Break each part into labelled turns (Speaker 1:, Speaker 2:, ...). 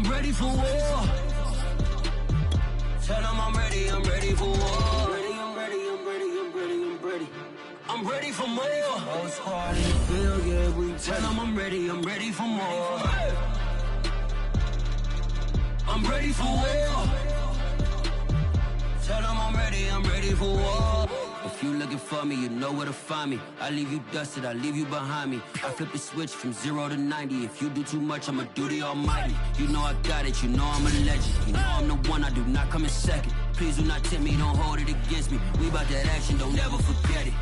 Speaker 1: I'm ready for war. Tell them I'm ready for war. I'm ready for more. Whole squad in the field, yeah, we tell them I'm ready for more. I'm ready for war. Tell them I'm ready for war. If you looking for me, you know where to find me. I leave you dusted, I leave you behind me. I flip the switch from 0 to 90. If you do too much, I'ma do the almighty. You know I got it, you know I'm a legend. You know I'm the one, I do not come in second. Please do not tempt me, don't hold it against me. We about that action, don't ever forget it.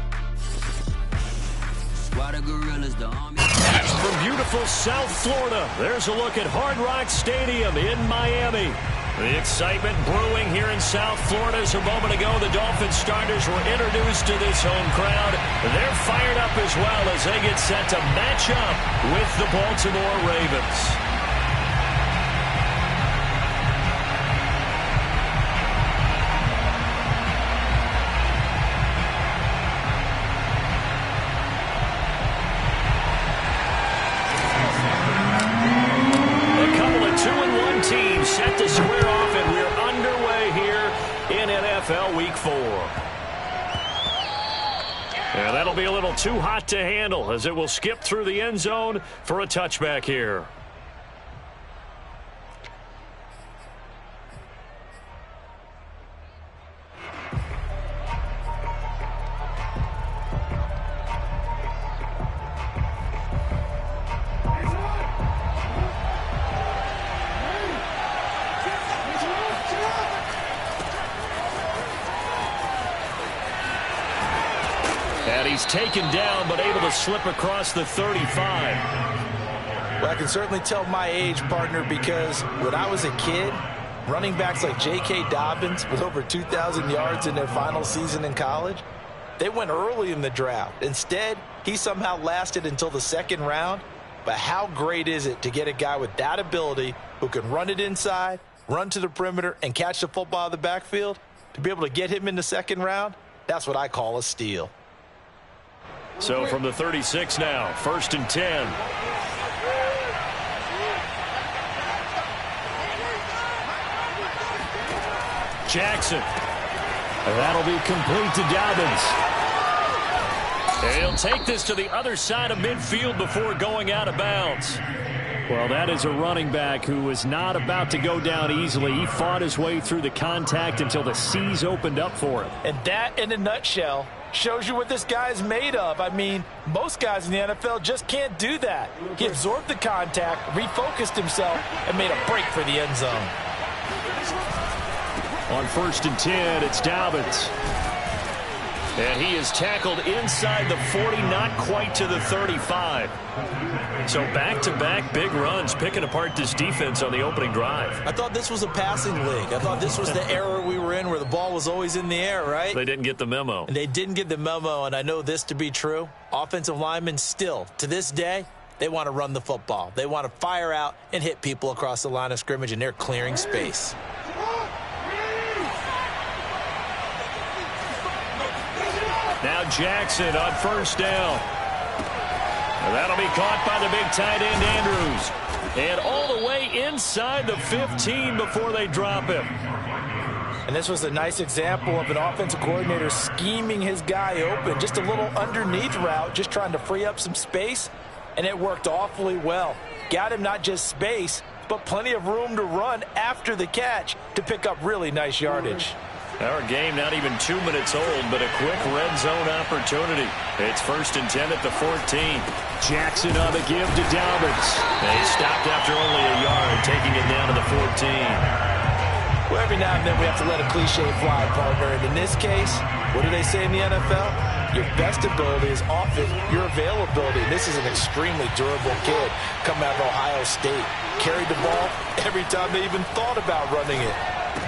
Speaker 1: Squad of gorillas, the army.
Speaker 2: From beautiful South Florida, there's a look at Hard Rock Stadium in Miami. The excitement brewing here in South Florida as a moment ago the Dolphins starters were introduced to this home crowd. They're fired up as well as they get set to match up with the Baltimore Ravens. Set to square off, and we're underway here in NFL Week 4. And that'll be a little too hot to handle as it will skip through the end zone for a touchback here. He's taken down, but able to slip across the 35.
Speaker 3: Well, I can certainly tell my age, partner, because when I was a kid, running backs like J.K. Dobbins with over 2,000 yards in their final season in college, they went early in the draft. Instead, he somehow lasted until the second round. But how great is it to get a guy with that ability who can run it inside, run to the perimeter, and catch the football out of the backfield? To be able to get him in the second round, that's what I call a steal.
Speaker 2: So from the 36 now, 1st and 10. Jackson. That'll be complete to Dobbins. He'll take this to the other side of midfield before going out of bounds. Well, that is a running back who was not about to go down easily. He fought his way through the contact until the seas opened up for him.
Speaker 3: And that, in a nutshell, shows you what this guy is made of. I mean, most guys in the NFL just can't do that. He absorbed the contact, refocused himself, and made a break for the end zone.
Speaker 2: On 1st and 10, it's Dobbins. And he is tackled inside the 40, not quite to the 35. So back-to-back big runs, picking apart this defense on the opening drive.
Speaker 3: I thought this was a passing league. I thought this was the era we were in where the ball was always in the air, right?
Speaker 2: They didn't get the memo.
Speaker 3: And they didn't get the memo, and I know this to be true. Offensive linemen still, to this day, they want to run the football. They want to fire out and hit people across the line of scrimmage, and they're clearing space.
Speaker 2: Now Jackson on 1st down. And that'll be caught by the big tight end Andrews. And all the way inside the 15 before they drop him.
Speaker 3: And this was a nice example of an offensive coordinator scheming his guy open. Just a little underneath route, just trying to free up some space. And it worked awfully well. Got him not just space, but plenty of room to run after the catch to pick up really nice yardage.
Speaker 2: Our game not even 2 minutes old, but a quick red zone opportunity. It's 1st and 10 at the 14. Jackson on the give to Dobbins. They stopped after only a yard, taking it down to the 14.
Speaker 3: Well, every now and then we have to let a cliche fly, partner. And in this case, what do they say in the NFL? Your best ability is often your availability. And this is an extremely durable kid coming out of Ohio State. Carried the ball every time they even thought about running it.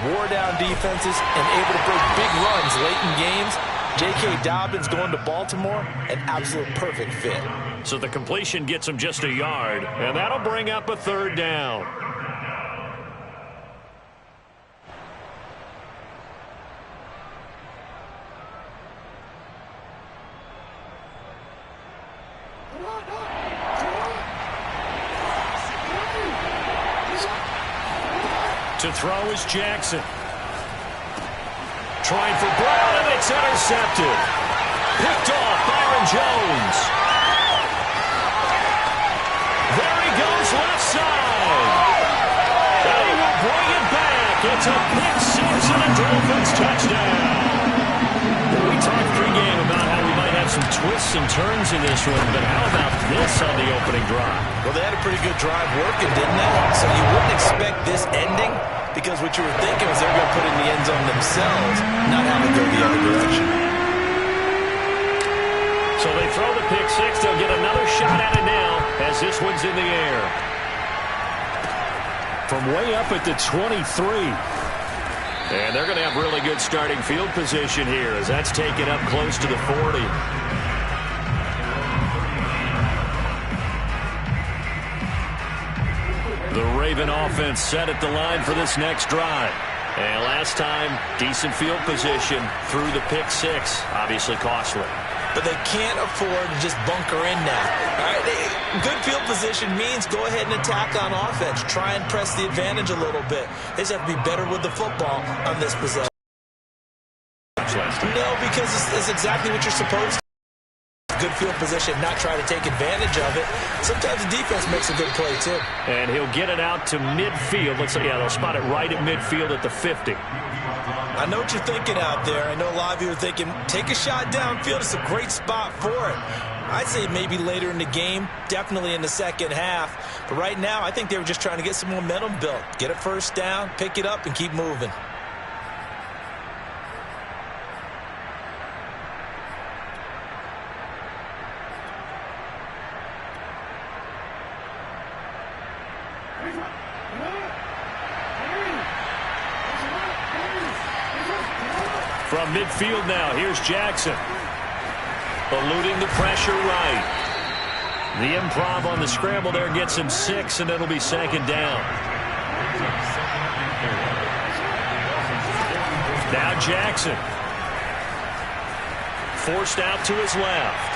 Speaker 3: Wore down defenses and able to break big runs late in games. J.K. Dobbins going to Baltimore, an absolute perfect fit.
Speaker 2: So the completion gets him just a yard, and that'll bring up a 3rd down. To throw is Jackson. Trying for Brown, and it's intercepted. Picked off Byron Jones. There he goes left side. And he will bring it back. It's a pick six and a Dolphins touchdown. We talked pregame about how we might have some twists and turns in this one, but how about this on the opening drive?
Speaker 3: Well, they had a pretty good drive working, didn't they? So you wouldn't expect this ending, because what you were thinking was they were going to put it in the end zone themselves, not have it go the other direction.
Speaker 2: So they throw the pick six. They'll get another shot at it now as this one's in the air. From way up at the 23. And they're going to have really good starting field position here as that's taken up close to the 40. The Raven offense set at the line for this next drive. And last time, decent field position through the pick six. Obviously costly.
Speaker 3: But they can't afford to just bunker in now. All right, good field position means go ahead and attack on offense. Try and press the advantage a little bit. They just have to be better with the football on this possession. No, because it's exactly what you're supposed to. Good field position, not try to take advantage of it. Sometimes the defense makes a good play, too.
Speaker 2: And he'll get it out to midfield. Looks like, yeah, they'll spot it right at midfield at the 50.
Speaker 3: I know what you're thinking out there. I know a lot of you are thinking, take a shot downfield. It's a great spot for it. I'd say maybe later in the game, definitely in the second half. But right now, I think they were just trying to get some momentum built. Get a first down, pick it up, and keep moving.
Speaker 2: From midfield now, here's Jackson. Eluding the pressure right. The improv on the scramble there gets him 6, and it'll be second down. Now Jackson. Forced out to his left.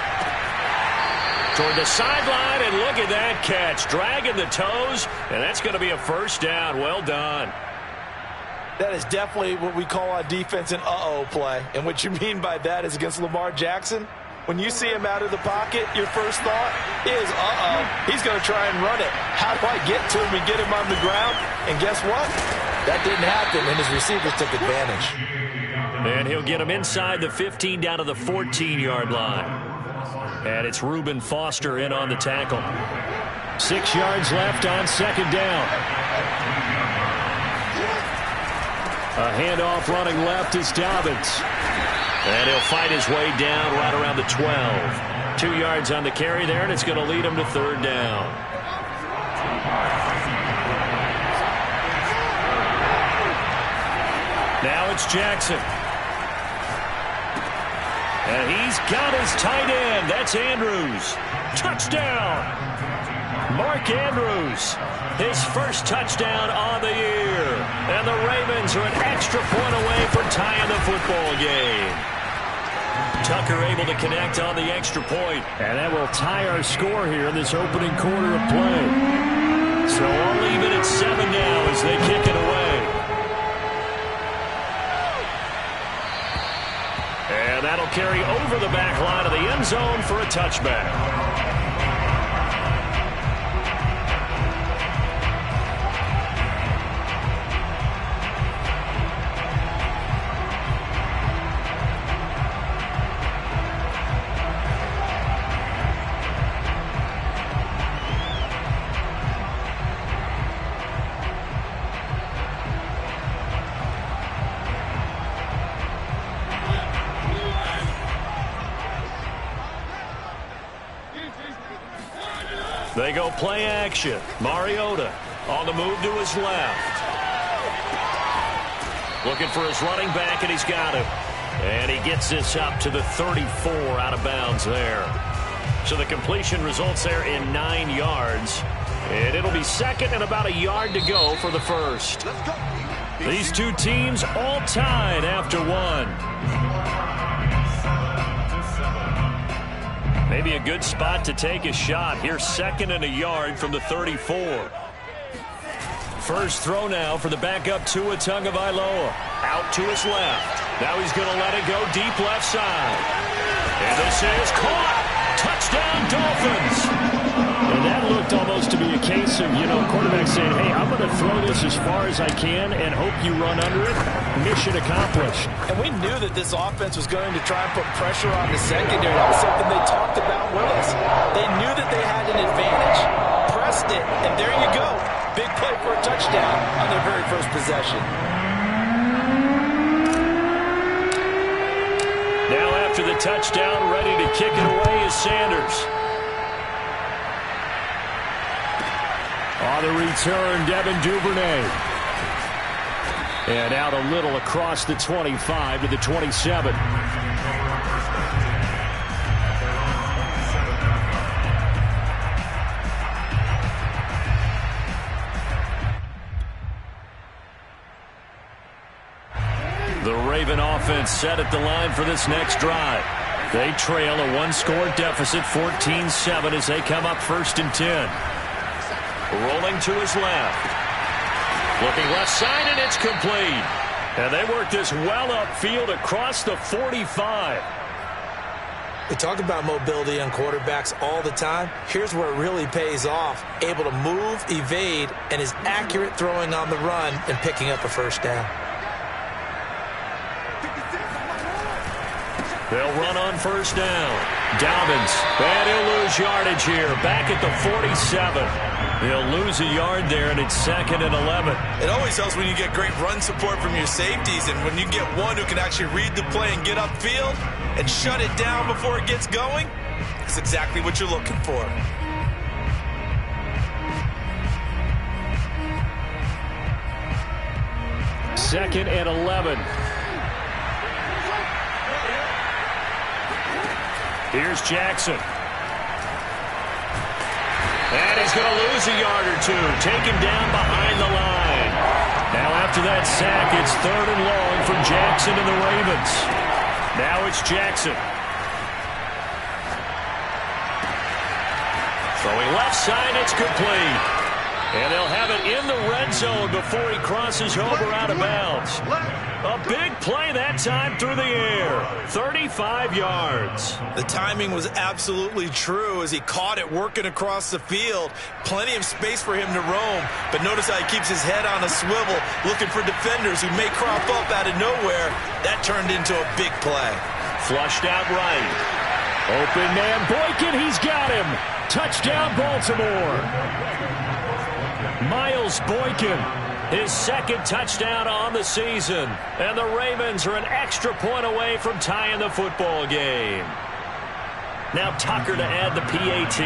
Speaker 2: Toward the sideline, and look at that catch. Dragging the toes, and that's going to be a first down. Well done.
Speaker 3: That is definitely what we call on defense an uh-oh play. And what you mean by that is against Lamar Jackson, when you see him out of the pocket, your first thought is, uh-oh, he's going to try and run it. How do I get to him and get him on the ground? And guess what? That didn't happen, and his receivers took advantage.
Speaker 2: And he'll get him inside the 15 down to the 14-yard line. And it's Reuben Foster in on the tackle. 6 yards left on second down. A handoff running left is Dobbins. And he'll fight his way down right around the 12. 2 yards on the carry there, and it's going to lead him to third down. Now it's Jackson. And he's got his tight end. That's Andrews. Touchdown. Mark Andrews. His first touchdown on the year. And the Ravens are an extra point away from tying the football game. Tucker able to connect on the extra point. And that will tie our score here in this opening quarter of play. So I'll leave it at 7 now as they kick it away. And that'll carry over the back line of the end zone for a touchback. They go play action. Mariota on the move to his left. Looking for his running back, and he's got him. And he gets this up to the 34 out of bounds there. So the completion results there in 9 yards. And it'll be second and about a yard to go for the first. These two teams all tied after one. Maybe a good spot to take a shot. Here's second and a yard from the 34. first throw now for the backup Tua Tagovailoa. Out to his left. Now he's going to let it go deep left side. And this is caught. Touchdown, Dolphins. And that looked almost to be a case of, quarterback saying, hey, I'm going to throw this as far as I can and hope you run under it. Mission accomplished.
Speaker 3: And we knew that this offense was going to try and put pressure on the secondary. That was something they talked about with us. They knew that they had an advantage. Pressed it, and there you go. Big play for a touchdown on their very first possession.
Speaker 2: Now after the touchdown, ready to kick it away is Sanders. On the return, Devin Duvernay. And out a little across the 25 to the 27. The Raven offense set at the line for this next drive. They trail a one-score deficit, 14-7, as they come up 1st and 10. Rolling to his left. Looking left side, and it's complete. And they work this well upfield across the 45.
Speaker 3: We talk about mobility on quarterbacks all the time. Here's where it really pays off. Able to move, evade, and is accurate throwing on the run and picking up a first down.
Speaker 2: They'll run on first down. Dobbins, and he'll lose yardage here. Back at the 47. They'll lose a yard there, and it's 2nd and 11.
Speaker 3: It always helps when you get great run support from your safeties, and when you get one who can actually read the play and get upfield and shut it down before it gets going, that's exactly what you're looking for.
Speaker 2: Second and 11. Here's Jackson. And he's going to lose a yard or two. Take him down behind the line. Now after that sack, it's 3rd and long for Jackson and the Ravens. Now it's Jackson. Throwing left side, it's complete. And they'll have it in the red zone before he crosses over out of bounds. A big play that time through the air. 35 yards.
Speaker 3: The timing was absolutely true as he caught it working across the field. Plenty of space for him to roam. But notice how he keeps his head on a swivel, looking for defenders who may crop up out of nowhere. That turned into a big play.
Speaker 2: Flushed out right. Open man, Boykin, he's got him. Touchdown, Baltimore. Miles Boykin, his 2nd touchdown on the season. And the Ravens are an extra point away from tying the football game. Now Tucker to add the PAT.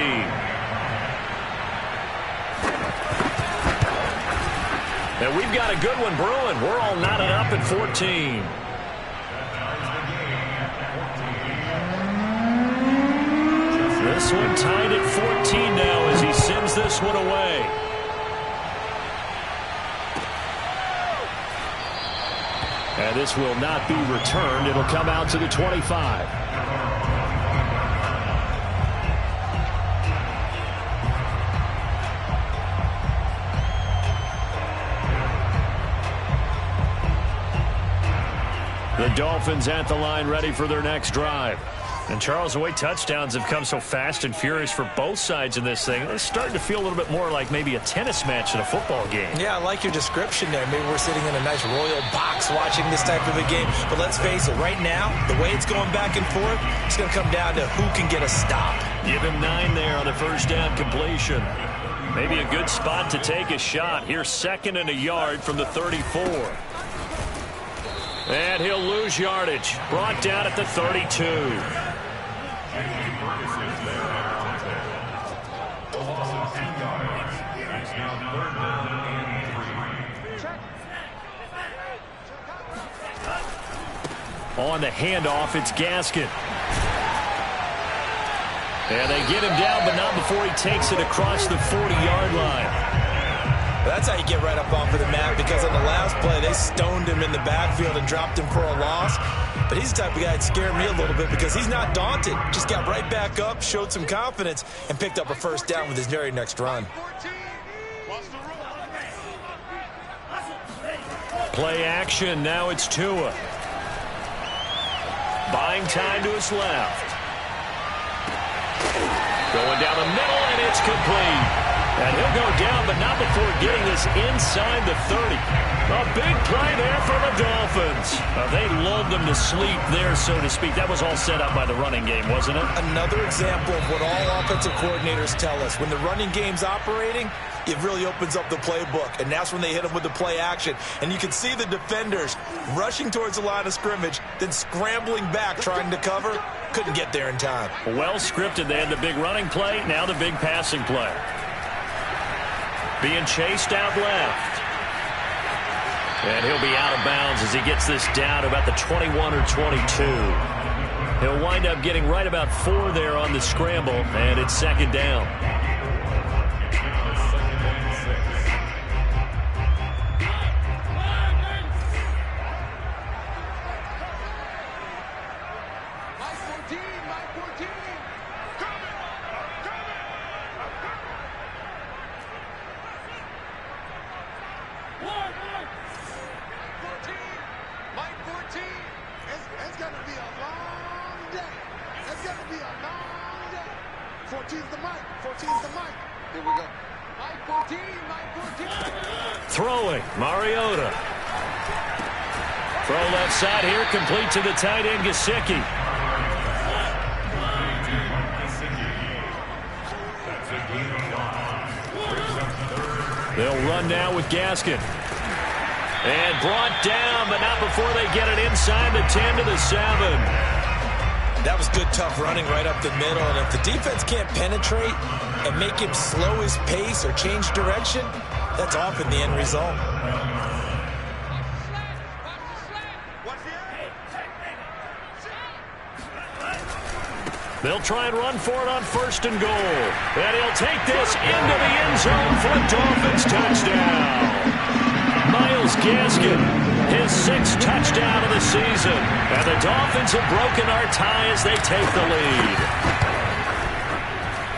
Speaker 2: And we've got a good one brewing. We're all knotted up at 14. This one tied at 14 now as he sends this one away. And this will not be returned. It'll come out to the 25. The Dolphins at the line ready for their next drive. And, Charles, the way touchdowns have come so fast and furious for both sides in this thing, it's starting to feel a little bit more like maybe a tennis match in a football game.
Speaker 3: Yeah, I like your description there. Maybe we're sitting in a nice royal box watching this type of a game. But let's face it, right now, the way it's going back and forth, it's going to come down to who can get a stop.
Speaker 2: Give him 9 there on the first down completion. Maybe a good spot to take a shot. Here's 2nd and a yard from the 34. And he'll lose yardage. Brought down at the 32. On the handoff, it's Gaskin. And they get him down, but not before he takes it across the 40-yard line.
Speaker 3: That's how you get right up off of the mat, because on the last play, they stoned him in the backfield and dropped him for a loss. But he's the type of guy that scared me a little bit because he's not daunted. Just got right back up, showed some confidence, and picked up a first down with his very next run.
Speaker 2: Play action. Now it's Tua. Buying time to his left. Going down the middle, and it's complete. And he'll go down, but not before getting this inside the 30. A big play there for the Dolphins. They lulled them to sleep there, so to speak. That was all set up by the running game, wasn't it?
Speaker 3: Another example of what all offensive coordinators tell us. When the running game's operating, it really opens up the playbook. And that's when they hit them with the play action. And you can see the defenders rushing towards the line of scrimmage, then scrambling back, trying to cover. Couldn't get there in time.
Speaker 2: Well scripted. They had the big running play, now the big passing play. Being chased out left. And he'll be out of bounds as he gets this down to about the 21 or 22. He'll wind up getting right about 4 there on the scramble, and it's second down. Throwing, Mariota. Throw left side here, complete to the tight end, Gesicki. They'll run now with Gaskin. And brought down, but not before they get it inside the 10 to the 7.
Speaker 3: That was good, tough running right up the middle. And if the defense can't penetrate and make him slow his pace or change direction, that's often the end result.
Speaker 2: They'll try and run for it on 1st and goal. And he'll take this into the end zone for a Dolphins touchdown. Myles Gaskin, his 6th touchdown of the season. And the Dolphins have broken our tie as they take the lead.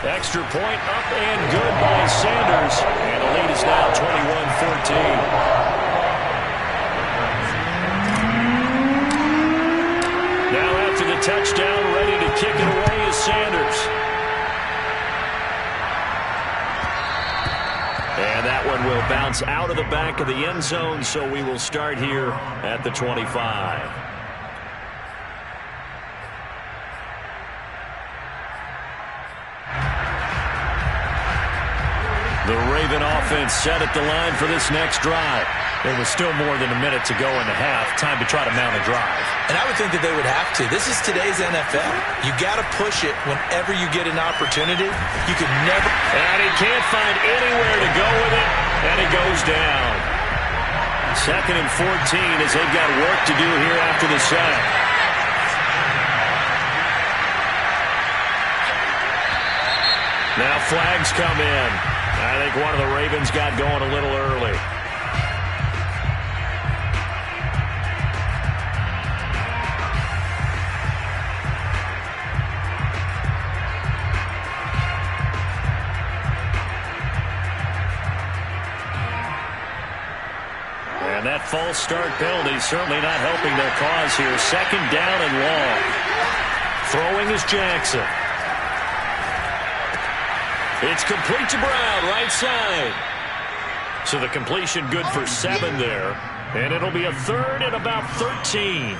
Speaker 2: Extra point up and good by Sanders. And the lead is now 21-14. Now after the touchdown, ready to kick it away is Sanders. And that one will bounce out of the back of the end zone, so we will start here at the 25. The Raven offense set at the line for this next drive. There was still more than a minute to go in the half. Time to try to mount a drive.
Speaker 3: And I would think that they would have to. This is today's NFL. You got to push it whenever you get an opportunity. You can never.
Speaker 2: And he can't find anywhere to go with it. And he goes down. 2nd and 14 as they've got work to do here after the sack. Now flags come in. I think one of the Ravens got going a little early. And that false start penalty certainly not helping their cause here. 2nd down and long. Throwing is Jackson. It's complete to Brown, right side. So the completion good for 7 there. And it'll be a 3rd and about 13.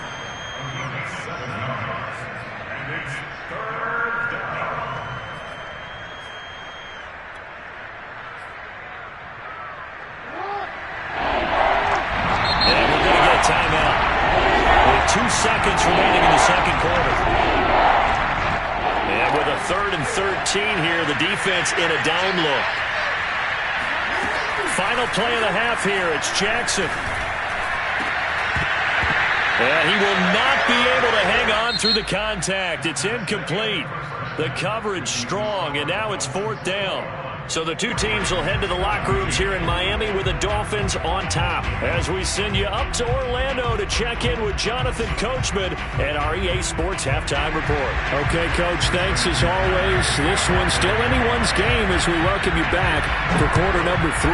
Speaker 2: And we're going to get a timeout. With 2 seconds remaining in the 2nd quarter. And with a 3rd and 13 here, the defense in a dime look. Final play of the half here. It's Jackson. And he will not be able to hang on through the contact. It's incomplete. The coverage strong, and now it's 4th down. So the two teams will head to the locker rooms here in Miami with the Dolphins on top. As we send you up to Orlando to check in with Jonathan Coachman at our EA Sports Halftime Report.
Speaker 4: Okay, Coach, thanks as always. This one's still anyone's game as we welcome you back for quarter number 3.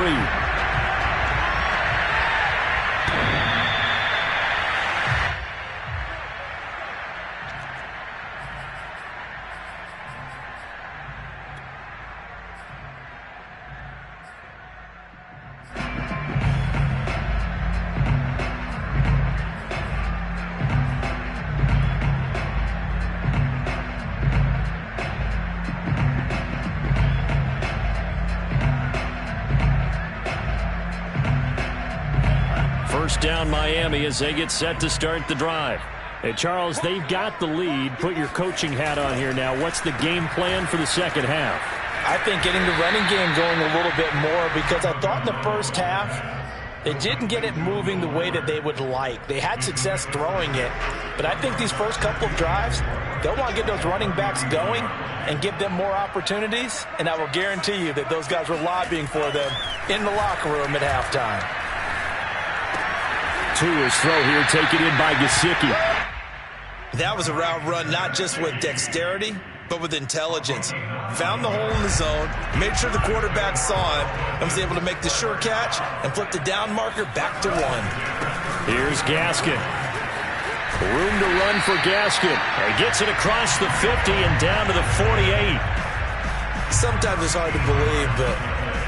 Speaker 2: First down Miami as they get set to start the drive.
Speaker 4: Hey, Charles, they've got the lead. Put your coaching hat on here now. What's the game plan for the second half?
Speaker 3: I think getting the running game going a little bit more, because I thought in the first half they didn't get it moving the way that they would like. They had success throwing it, but I think these first couple of drives, they'll want to get those running backs going and give them more opportunities, and I will guarantee you that those guys were lobbying for them in the locker room at halftime.
Speaker 4: Tua's throw here taken in by Gesicki.
Speaker 3: That was a route run not just with dexterity, but with intelligence. Found the hole in the zone, made sure the quarterback saw him, and was able to make the sure catch and flip the down marker back to 1.
Speaker 2: Here's Gaskin. Room to run for Gaskin. He gets it across the 50 and down to the 48.
Speaker 3: Sometimes it's hard to believe, but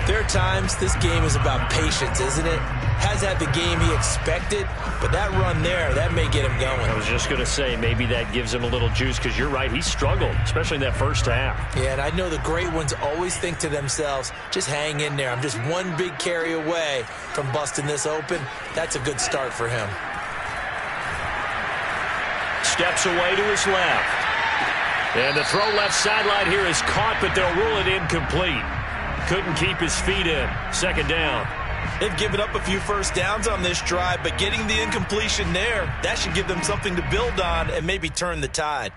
Speaker 3: there are times this game is about patience, isn't it? Has had the game he expected, but that run there, that may get him going.
Speaker 2: I was just going to say, maybe that gives him a little juice, because you're right, he struggled, especially in that first half.
Speaker 3: Yeah, and I know the great ones always think to themselves, just hang in there. I'm just one big carry away from busting this open. That's a good start for him.
Speaker 2: Steps away to his left. And the throw left sideline here is caught, but they'll rule it incomplete. Couldn't keep his feet in. Second down.
Speaker 3: They've given up a few first downs on this drive, but getting the incompletion there, that should give them something to build on and maybe turn the tide.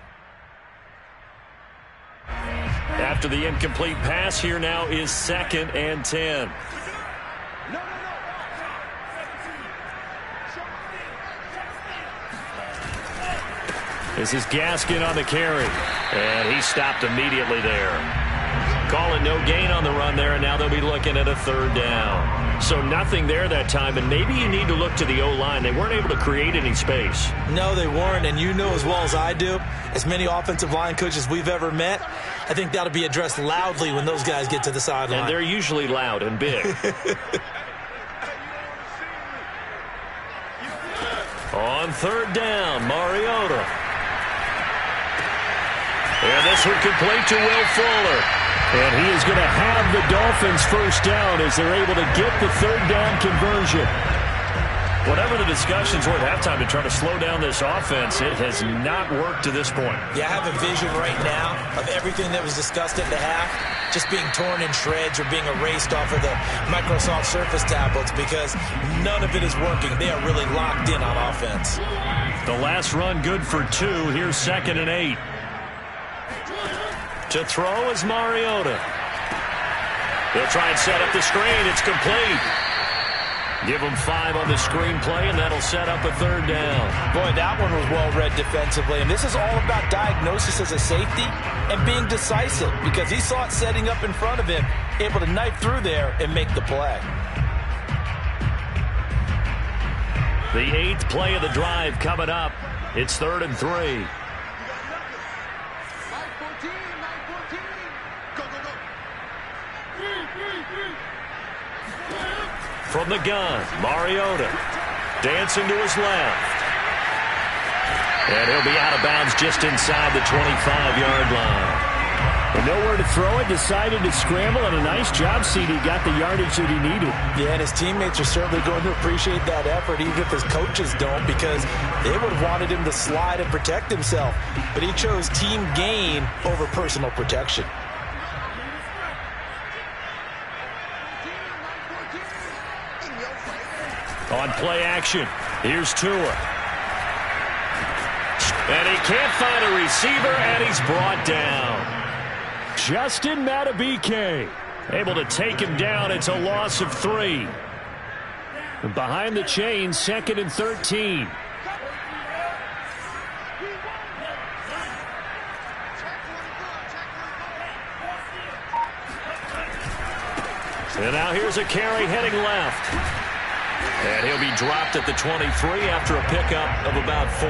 Speaker 2: After the incomplete pass, here now is 2nd and 10. This is Gaskin on the carry. And he stopped immediately there. Call it no gain on the run there, and now they'll be looking at a 3rd down. So nothing there that time, and maybe you need to look to the O-line. They weren't able to create any space.
Speaker 3: No, they weren't, and you know as well as I do, as many offensive line coaches we've ever met, I think that'll be addressed loudly when those guys get to the sideline.
Speaker 2: And they're usually loud and big. On 3rd down, Mariota. And this one complete to Will Fuller.
Speaker 4: And he is going to have the Dolphins first down as they're able to get the 3rd down conversion.
Speaker 2: Whatever the discussions were at halftime to try to slow down this offense, it has not worked to this point.
Speaker 3: Yeah, I have a vision right now of everything that was discussed at the half just being torn in shreds or being erased off of the Microsoft Surface tablets, because none of it is working. They are really locked in on offense.
Speaker 2: The last run good for 2. Here's 2nd and 8. To throw is Mariota. They'll try and set up the screen. It's complete. Give them 5 on the screen play, and that'll set up a 3rd down.
Speaker 3: Boy, that one was well read defensively. And this is all about diagnosis as a safety and being decisive, because he saw it setting up in front of him, able to knife through there and make the play.
Speaker 2: The 8th play of the drive coming up. It's 3rd and 3. From the gun, Mariota dancing to his left. And he'll be out of bounds just inside the 25-yard line.
Speaker 4: And nowhere to throw it, decided to scramble, and a nice job, CD. Got the yardage that he needed.
Speaker 3: Yeah, and his teammates are certainly going to appreciate that effort, even if his coaches don't, because they would have wanted him to slide and protect himself. But he chose team gain over personal protection.
Speaker 2: On play action, here's Tua. And he can't find a receiver, and he's brought down.
Speaker 4: Justin Madubuike
Speaker 2: able to take him down. It's a loss of 3.
Speaker 4: Behind the chains, 2nd and 13.
Speaker 2: And now here's a carry heading left. And he'll be dropped at the 23 after a pickup of about 4.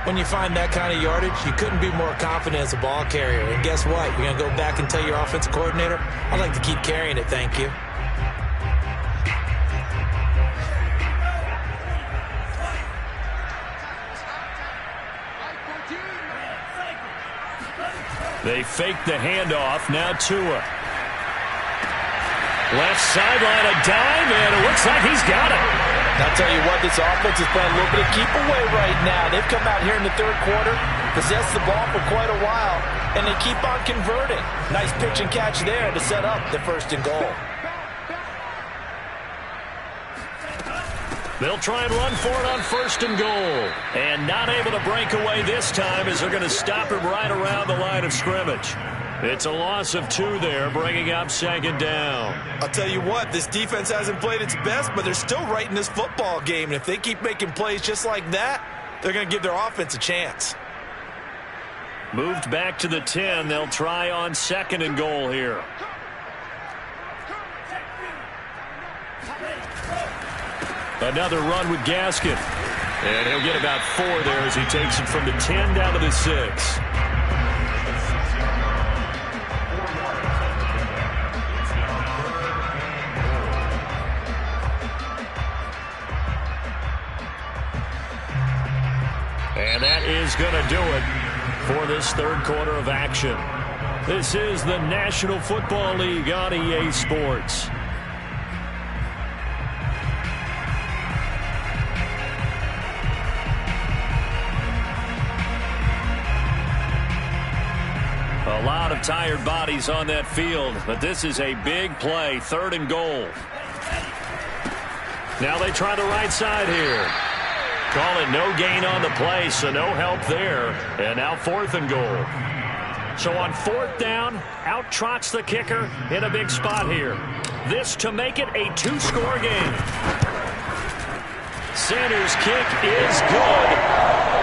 Speaker 3: When you find that kind of yardage, you couldn't be more confident as a ball carrier. And guess what? You're going to go back and tell your offensive coordinator, I'd like to keep carrying it, thank you.
Speaker 2: They fake the handoff. Now Tua. Left sideline, a dive, and it looks like he's got it.
Speaker 3: I'll tell you what, this offense is playing a little bit of keep away right now. They've come out here in the third quarter, possessed the ball for quite a while, and they keep on converting. Nice pitch and catch there to set up the first and goal.
Speaker 2: They'll try and run for it on first and goal. And not able to break away this time as they're going to stop him right around the line of scrimmage. It's a loss of 2 there, bringing up second down.
Speaker 3: I'll tell you what, this defense hasn't played its best, but they're still right in this football game. And if they keep making plays just like that, they're going to give their offense a chance.
Speaker 2: Moved back to the 10. They'll try on second and goal here. Another run with Gaskin. And he'll get about 4 there as he takes it from the 10 down to the 6. And that is going to do it for this third quarter of action. This is the National Football League on EA Sports. A lot of tired bodies on that field, but this is a big play, third and goal. Now they try the right side here. Call it no gain on the play, so no help there. And now fourth and goal. So on fourth down, out trots the kicker in a big spot here. This to make it a 2-score game. Sanders' kick is good.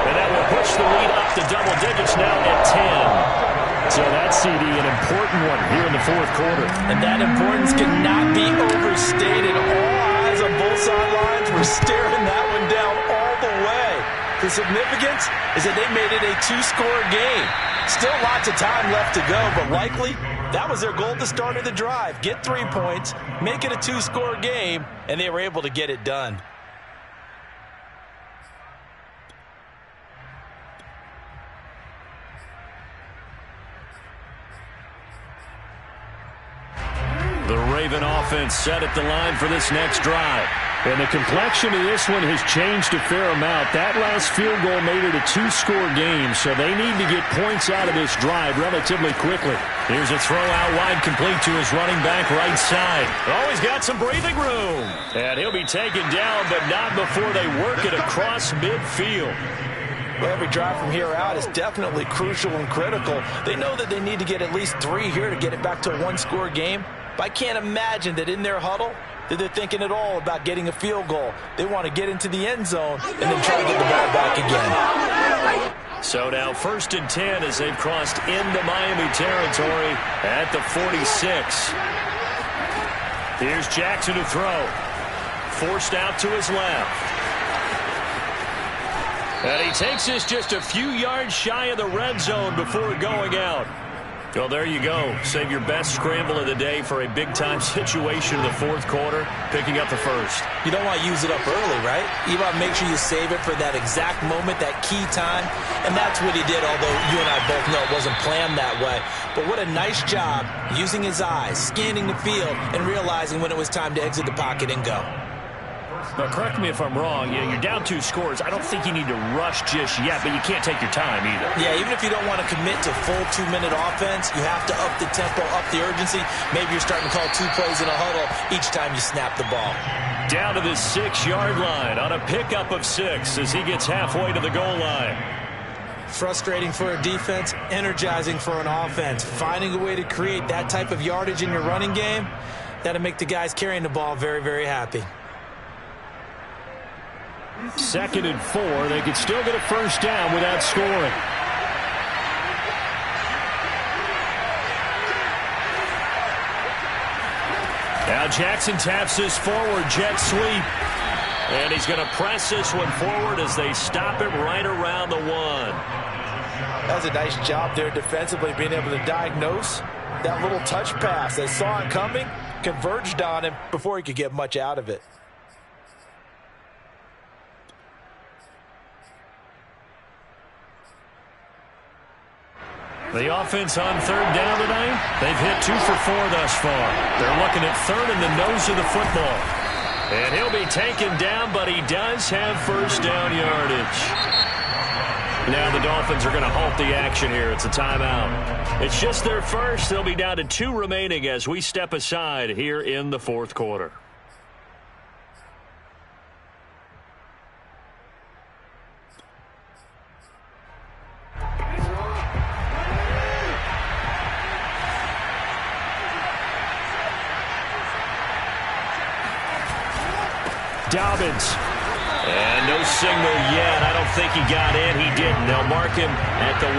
Speaker 2: And that will push the lead up to double digits now at 10. So that CD, an important one here in the fourth quarter.
Speaker 3: And that importance cannot be overstated. All eyes on both sidelines were staring that one down all the way. The significance is that they made it a 2-score game. Still lots of time left to go, but likely that was their goal at the start of the drive. Get 3 points, make it a 2-score game, and they were able to get it done.
Speaker 2: The Raven offense set at the line for this next drive.
Speaker 4: And the complexion of this one has changed a fair amount. That last field goal made it a 2-score game, so they need to get points out of this drive relatively quickly.
Speaker 2: Here's a throw out wide, complete to his running back right side. Oh, he's got some breathing room. And he'll be taken down, but not before they work it across midfield.
Speaker 3: Well, every drive from here out is definitely crucial and critical. They know that they need to get at least 3 here to get it back to a 1-score game. But I can't imagine that in their huddle that they're thinking at all about getting a field goal. They want to get into the end zone and then try to get the ball back again.
Speaker 2: So now first and 10 as they've crossed into Miami territory at the 46. Here's Jackson to throw. Forced out to his left. And he takes this just a few yards shy of the red zone before going out. Well, there you go. Save your best scramble of the day for a big-time situation in the fourth quarter, picking up the first.
Speaker 3: You don't want to use it up early, right? You want to make sure you save it for that exact moment, that key time. And that's what he did, although you and I both know it wasn't planned that way. But what a nice job using his eyes, scanning the field, and realizing when it was time to exit the pocket and go.
Speaker 2: Now, correct me if I'm wrong. You're down 2 scores. I don't think you need to rush just yet, but you can't take your time either.
Speaker 3: Yeah, even if you don't want to commit to full 2-minute offense, you have to up the tempo, up the urgency. Maybe you're starting to call 2 plays in a huddle each time you snap the ball.
Speaker 2: Down to the 6-yard line on a pickup of 6 as he gets halfway to the goal line.
Speaker 3: Frustrating for a defense, energizing for an offense. Finding a way to create that type of yardage in your running game, that'll make the guys carrying the ball very, very happy.
Speaker 4: Second and 4. They could still get a first down without scoring.
Speaker 2: Now Jackson taps this forward jet sweep. And he's going to press this one forward as they stop him right around the 1.
Speaker 3: That's a nice job there defensively, being able to diagnose that little touch pass. They saw it coming, converged on him before he could get much out of it.
Speaker 2: The offense on third down tonight, they've hit 2 for 4 thus far. They're looking at third in the nose of the football. And he'll be taken down, but he does have first down yardage. Now the Dolphins are going to halt the action here. It's a timeout. It's just their first. They'll be down to 2 remaining as we step aside here in the fourth quarter. Dobbins. And no signal yet. I don't think he got in. He didn't. They'll mark him at the 1.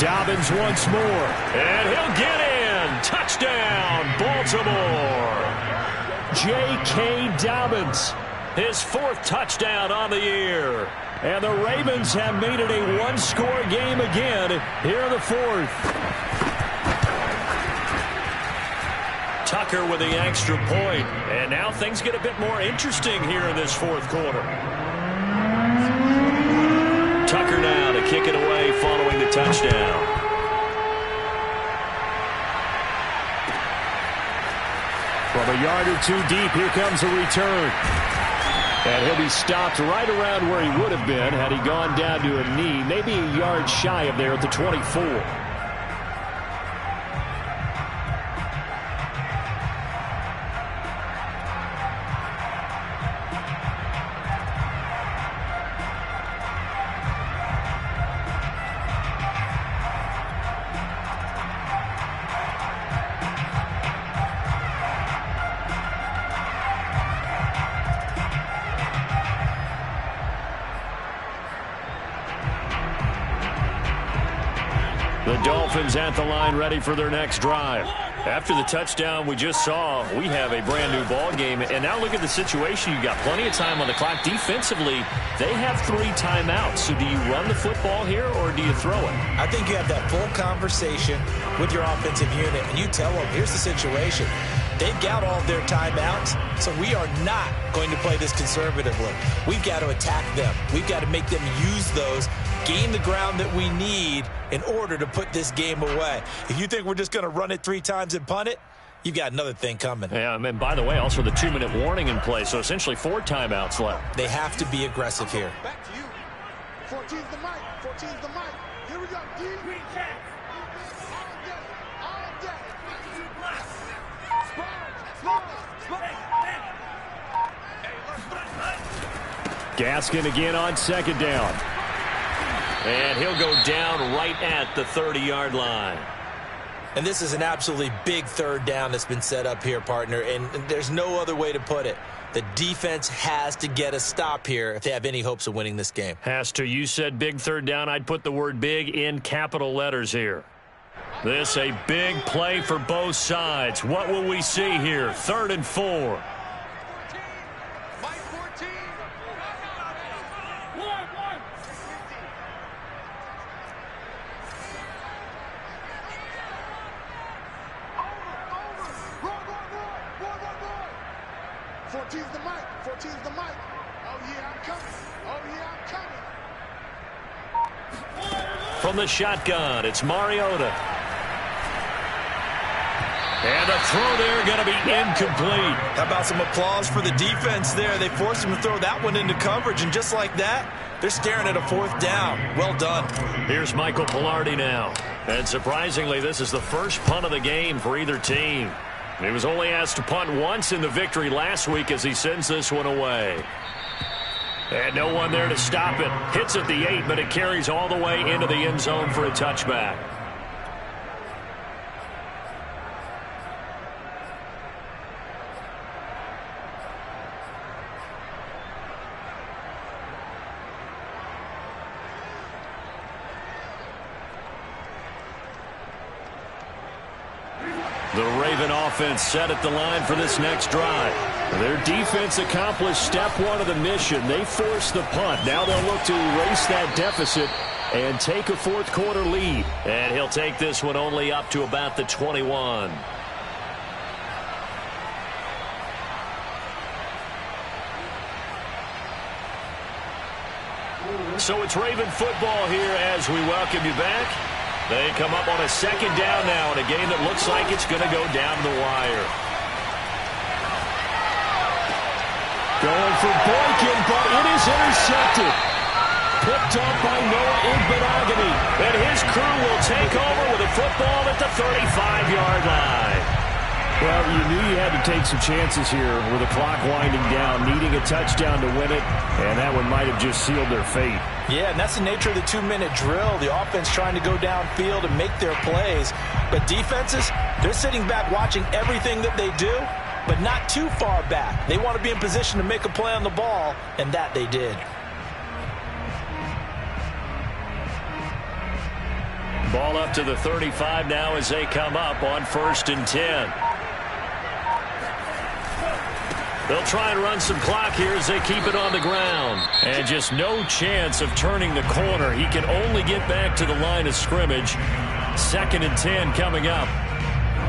Speaker 2: Dobbins once more. And he'll get in. Touchdown, Baltimore. J.K. Dobbins. His 4th touchdown on the year. And the Ravens have made it a one-score game again here in the 4th. Tucker with the extra point. And now things get a bit more interesting here in this 4th quarter. Tucker now to kick it away following the touchdown. From a yard or 2 deep, here comes a return. And he'll be stopped right around where he would have been had he gone down to a knee, maybe a yard shy of there at the 24. The Dolphins at the line ready for their next drive. After the touchdown we just saw, we have a brand new ball game. And now look at the situation. You've got plenty of time on the clock. Defensively, they have 3 timeouts. So do you run the football here or do you throw it?
Speaker 3: I think you have that full conversation with your offensive unit, and you tell them, here's the situation. They've got all of their timeouts, so we are not going to play this conservatively. We've got to attack them. We've got to make them use those, gain the ground that we need in order to put this game away. If you think we're just going to run it 3 times and punt it, you've got another thing coming.
Speaker 2: Yeah, and by the way, also the 2-minute warning in play, so essentially 4 timeouts left.
Speaker 3: They have to be aggressive here.
Speaker 5: Back to you. 14's the mic. 14's the mic. Here we go. Green cat. All day.
Speaker 2: Gaskin again on 2nd down. And he'll go down right at the 30-yard line.
Speaker 3: And this is an absolutely big 3rd down that's been set up here, partner, and there's no other way to put it. The defense has to get a stop here if they have any hopes of winning this game.
Speaker 2: Has to. You said big 3rd down. I'd put the word big in capital letters here. This a big play for both sides. What will we see here? 3rd and 4. From the shotgun, it's Mariota. And the throw there going to be incomplete.
Speaker 3: How about some applause for the defense there? They forced him to throw that one into coverage, and just like that, they're staring at a 4th down. Well done.
Speaker 2: Here's Michael Pilardi now. And surprisingly, this is the first punt of the game for either team. He was only asked to punt once in the victory last week as he sends this one away. And no one there to stop it. Hits at the 8, but it carries all the way into the end zone for a touchback. The Raven offense set at the line for this next drive. Their defense accomplished step 1 of the mission. They forced the punt. Now they'll look to erase that deficit and take a 4th quarter lead. And he'll take this one only up to about the 21. So it's Raven football here as we welcome you back. They come up on a second down now in a game that looks like it's going to go down the wire.
Speaker 4: Going for Boykin, but it is intercepted. Picked up by Noah Igbinoghene.
Speaker 2: And his crew will take over with a football at the 35-yard line.
Speaker 4: Well, you knew you had to take some chances here with the clock winding down, needing a touchdown to win it, and that one might have just sealed their fate.
Speaker 3: Yeah, and that's the nature of the 2-minute drill. The offense trying to go downfield and make their plays. But defenses, they're sitting back watching everything that they do, but not too far back. They want to be in position to make a play on the ball, and that they did.
Speaker 2: Ball up to the 35 now as they come up on 1st and 10. They'll try and run some clock here as they keep it on the ground. And just no chance of turning the corner. He can only get back to the line of scrimmage. 2nd and 10 coming up.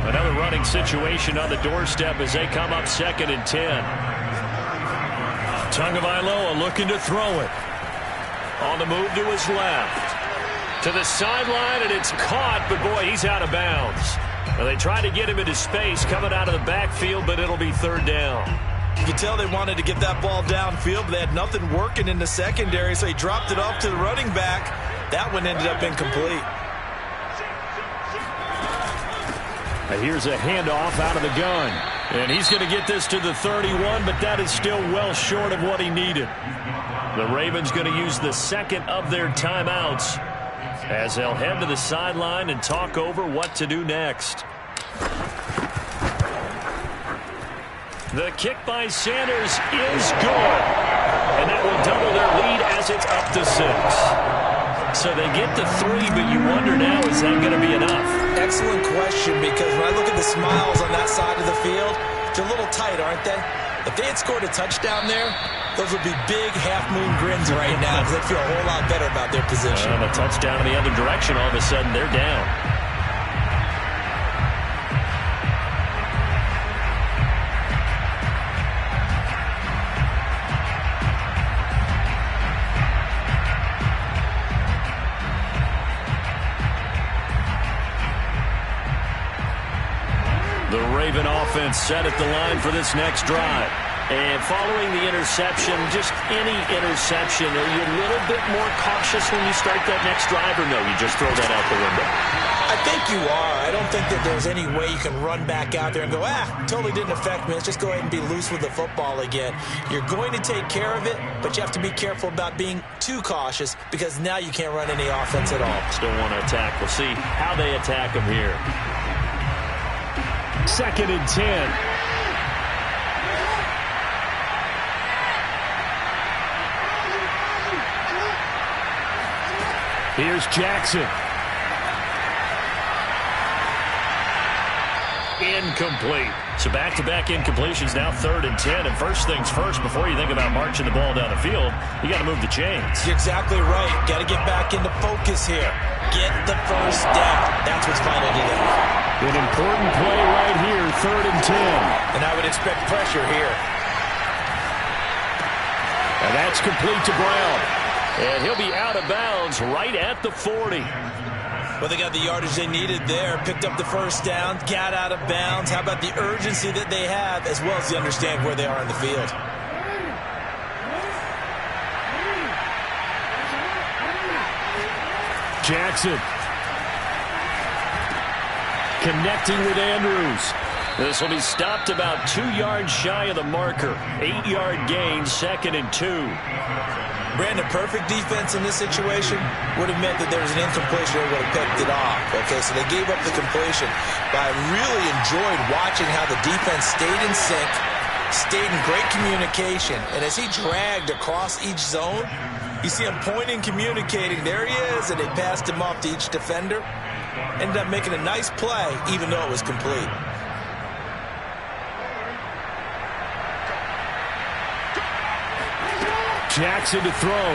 Speaker 2: Another running situation on the doorstep as they come up 2nd and 10. Tagovailoa looking to throw it. On the move to his left. To the sideline, and it's caught, but boy, he's out of bounds. Well, they tried to get him into space coming out of the backfield, but it'll be 3rd down.
Speaker 3: You can tell they wanted to get that ball downfield, but they had nothing working in the secondary, so he dropped it off to the running back. That one ended up incomplete.
Speaker 4: And here's a handoff out of the gun.
Speaker 2: And he's going to get this to the 31, but that is still well short of what he needed. The Ravens going to use the 2nd of their timeouts as they'll head to the sideline and talk over what to do next. The kick by Sanders is good. And that will double their lead as it's up to 6. So they get to 3, but you wonder now, is that going to be enough?
Speaker 3: Excellent question, because when I look at the smiles on that side of the field, they're a little tight, aren't they? If they had scored a touchdown there, those would be big half-moon grins right now because they'd feel a whole lot better about their position.
Speaker 2: And a touchdown in the other direction, all of a sudden they're down. The Raven offense set at the line for this next drive. And following the interception, just any interception, are you a little bit more cautious when you start that next drive, or no, you just throw that out the window?
Speaker 3: I think you are. I don't think that there's any way you can run back out there and go, totally didn't affect me. Let's just go ahead and be loose with the football again. You're going to take care of it, but you have to be careful about being too cautious because now you can't run any offense at all.
Speaker 2: Still want to attack. We'll see how they attack them here.
Speaker 4: 2nd and 10. Here's Jackson.
Speaker 2: Incomplete. So back-to-back incompletions, now 3rd and 10. And first things first, before you think about marching the ball down the field, you got to move the chains.
Speaker 3: You're exactly right. Got to get back into focus here. Get the first down. That's what's vital today.
Speaker 4: An important play right here, 3rd and 10.
Speaker 3: And I would expect pressure here.
Speaker 4: And that's complete to Brown.
Speaker 2: And he'll be out of bounds right at the 40.
Speaker 3: Well, they got the yardage they needed there. Picked up the first down, got out of bounds. How about the urgency that they have, as well as they understand where they are in the field.
Speaker 4: Jackson. Connecting with Andrews.
Speaker 2: This will be stopped about 2 yards shy of the marker. 8-yard gain, 2nd and 2.
Speaker 3: Brandon, perfect defense in this situation would have meant that there was an incompletion and would have picked it off. Okay, so they gave up the completion. But I really enjoyed watching how the defense stayed in sync, stayed in great communication. And as he dragged across each zone, you see him pointing, communicating. There he is, and they passed him off to each defender. Ended up making a nice play, even though it was complete.
Speaker 4: Jackson to throw.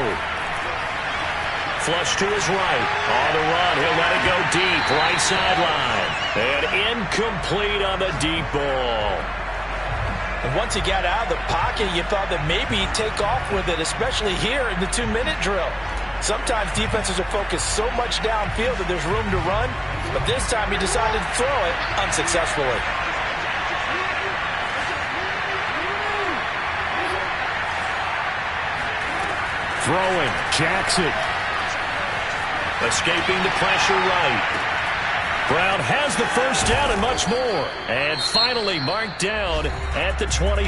Speaker 2: Flush to his right. On the run. He'll let it go deep. Right sideline. And incomplete on the deep ball.
Speaker 3: And once he got out of the pocket, you thought that maybe he'd take off with it, especially here in the 2-minute drill. Sometimes defenses are focused so much downfield that there's room to run, but this time he decided to throw it unsuccessfully.
Speaker 4: Throwing, Jackson.
Speaker 2: Escaping the pressure right. Brown has the first down and much more. And finally marked down at the 23.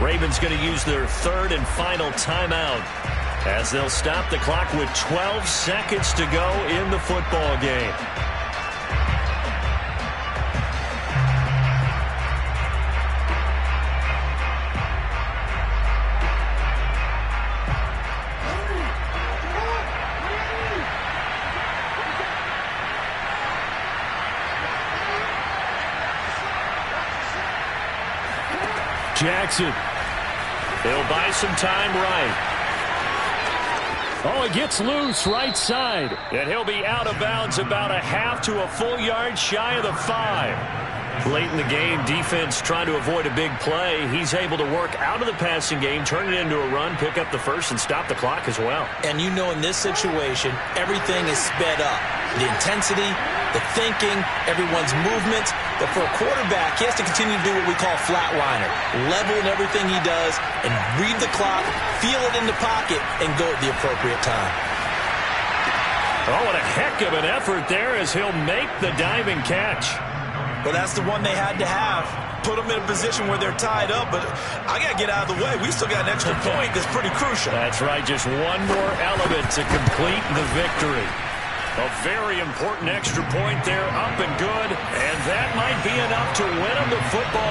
Speaker 2: Ravens going to use their third and final timeout as they'll stop the clock with 12 seconds to go in the football game.
Speaker 4: Jackson.
Speaker 2: He'll buy some time right.
Speaker 4: Oh, it gets loose right side.
Speaker 2: And he'll be out of bounds about a half to a full yard shy of the 5. Late in the game, defense trying to avoid a big play. He's able to work out of the passing game, turn it into a run, pick up the first, and stop the clock as well.
Speaker 3: And you know in this situation, everything is sped up. The intensity, the thinking, everyone's movements. But for a quarterback, he has to continue to do what we call flatliner. Level in everything he does and read the clock, feel it in the pocket, and go at the appropriate time.
Speaker 2: Oh, what a heck of an effort there as he'll make the diving catch.
Speaker 3: Well, that's the one they had to have. Put them in a position where they're tied up, but I got to get out of the way. We still got an extra point that's pretty crucial.
Speaker 2: That's right, just one more element to complete the victory. A very important extra point there, up and good, and that might be enough to win them the football